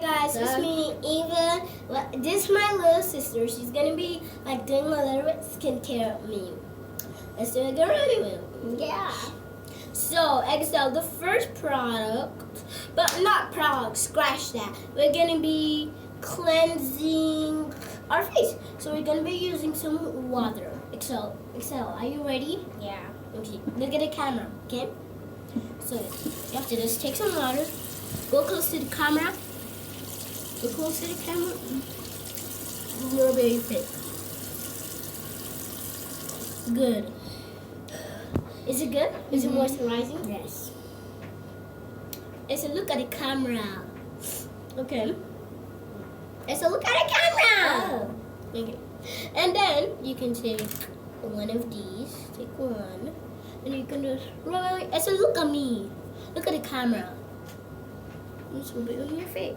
guys, it's me, Eva. This is my little sister. She's gonna be like doing a little bit skincare with me. Let's do it already with me. Yeah. So, Excel, the first product, but not product, scratch that. We're gonna be cleansing our face. So we're gonna be using some water. Excel, are you ready? Yeah. Okay, look at the camera, okay? So you have to just take some water, go close to the camera, go close to the camera, a little bit of your face. Good. Is it good? Is it moisturizing? Yes. It's a look at the camera. Okay. It's a look at the camera. Oh. Okay. And then you can take one of these. Take one. And you can just rub it. It's a look at me. Look at the camera. Just rub it on your face.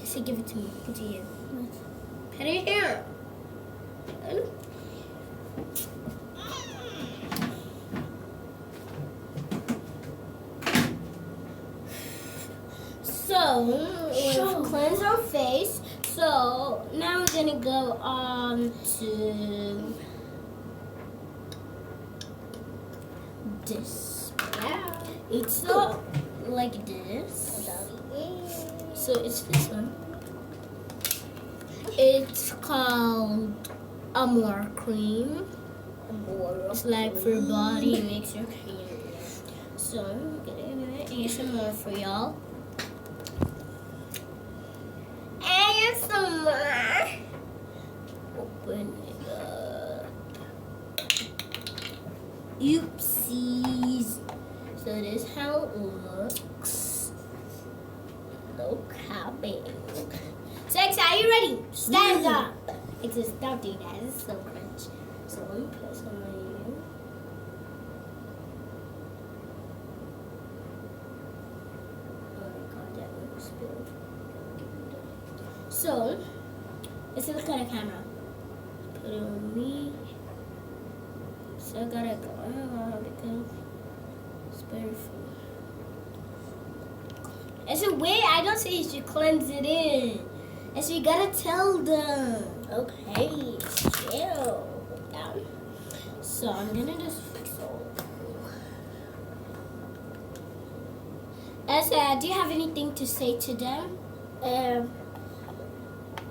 So give it to me. Put it here. Put it here. So we've cleansed our face. So now we're gonna go on to this. Yeah. It's so like this. So it's this one. It's called Amore cream. It's like for body, it makes your cream. So I'm gonna do ASMR for y'all. ASMR. Open it up. Oopsies. So this is how it looks. Look how big. Sex, are you ready? Stand up. It's just don't do that. It's so cringe. So let me put some on you. Oh my god, that one spilled. So let's look at the camera. Put it on me. So I gotta go because it's beautiful. I said, wait, I don't say you should cleanse it in. I said, you gotta tell them. Okay, chill. Down. So I'm gonna just fix all. Asa, do you have anything to say to them?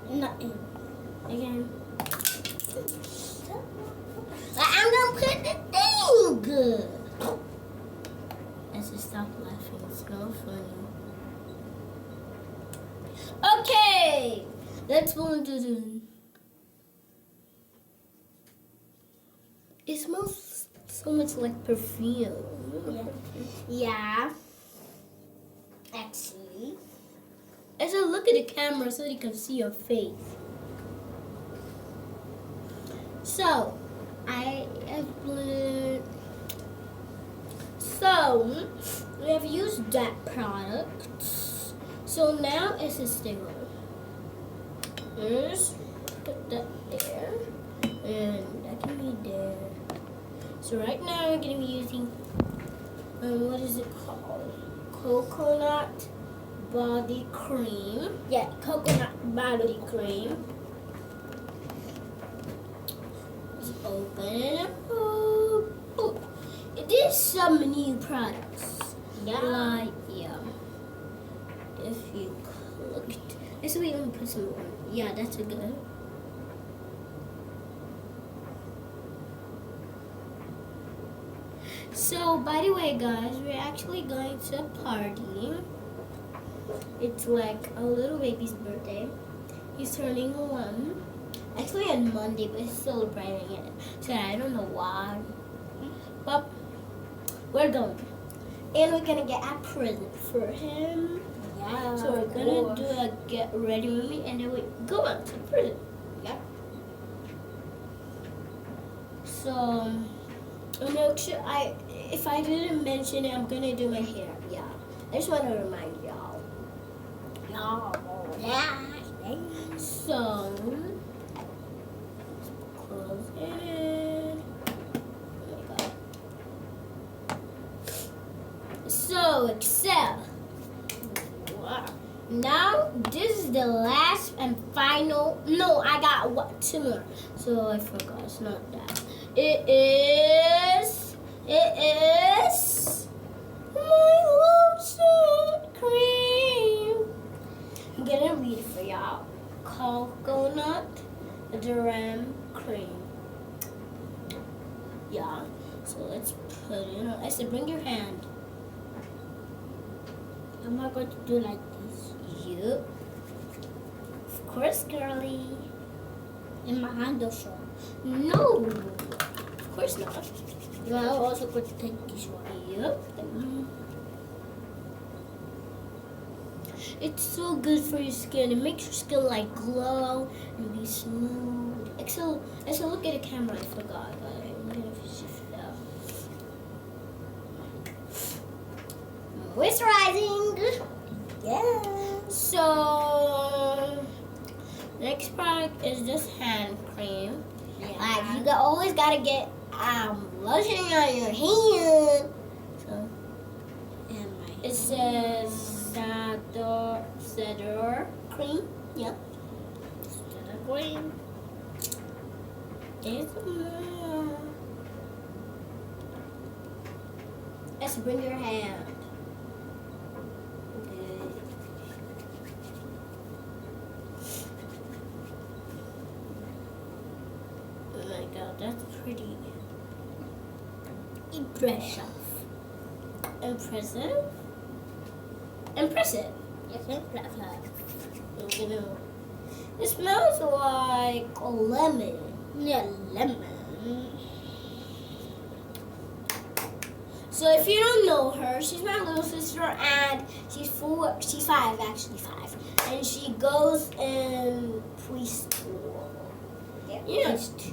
Nothing. Again. I'm gonna put the thing good. Asa, stop laughing. It's not funny. Okay, let's go into the. It smells so much like perfume. Yeah. Actually. I should look at the camera so you can see your face. So, I have blended. So, we have used that product. So now it's a sticker. Just put that there. And that can be there. So right now we're going to be using, what is it called? Coconut body cream. Yeah, coconut body cream. Let's open it up. Oh. It is some new products. Yeah. Like, yeah. If you clicked. Let's wait and put some more. Yeah, that's a good. So, by the way, guys, we're actually going to a party. It's like a little baby's birthday. He's turning 1. Actually on Monday, but he's celebrating it. So I don't know why. But we're going. And we're gonna get a present for him. Yeah. So we're gonna do a get ready with me and then we go out to the prison. Yeah. So if I didn't mention it, I'm gonna do my hair. Yeah. I just wanna remind y'all. Yeah. So close it. Oh my god. So, Excel. Wow. Now, this is the last and final. No, I got what? 2 more. So, I forgot. It's not that. It is my lotion cream. I'm gonna read it for y'all. Coconut dram cream. Yeah. So let's put it on. I said, bring your hand. Am I going to do like this? Yup. Of course, girly. In my hand or so? No. Of course not. You are also going to take this one. Yup. It's so good for your skin. It makes your skin like glow and be smooth. Excel, look at the camera. I forgot. I'm gonna shift it up. Moisturizing. Yeah. So next product is this hand cream. Like you always gotta get lotion on your hand. So it says cedar cream. Yep. Cedar cream. It's more. Let's bring your hand. Good. Oh my god, that's pretty impressive. Impressive? Impressive. Yes, impressive. You know, it smells like a lemon. Yeah, lemon. So if you don't know her, she's my little sister, and she's 5, and she goes in preschool. Yeah. Yeah. These two.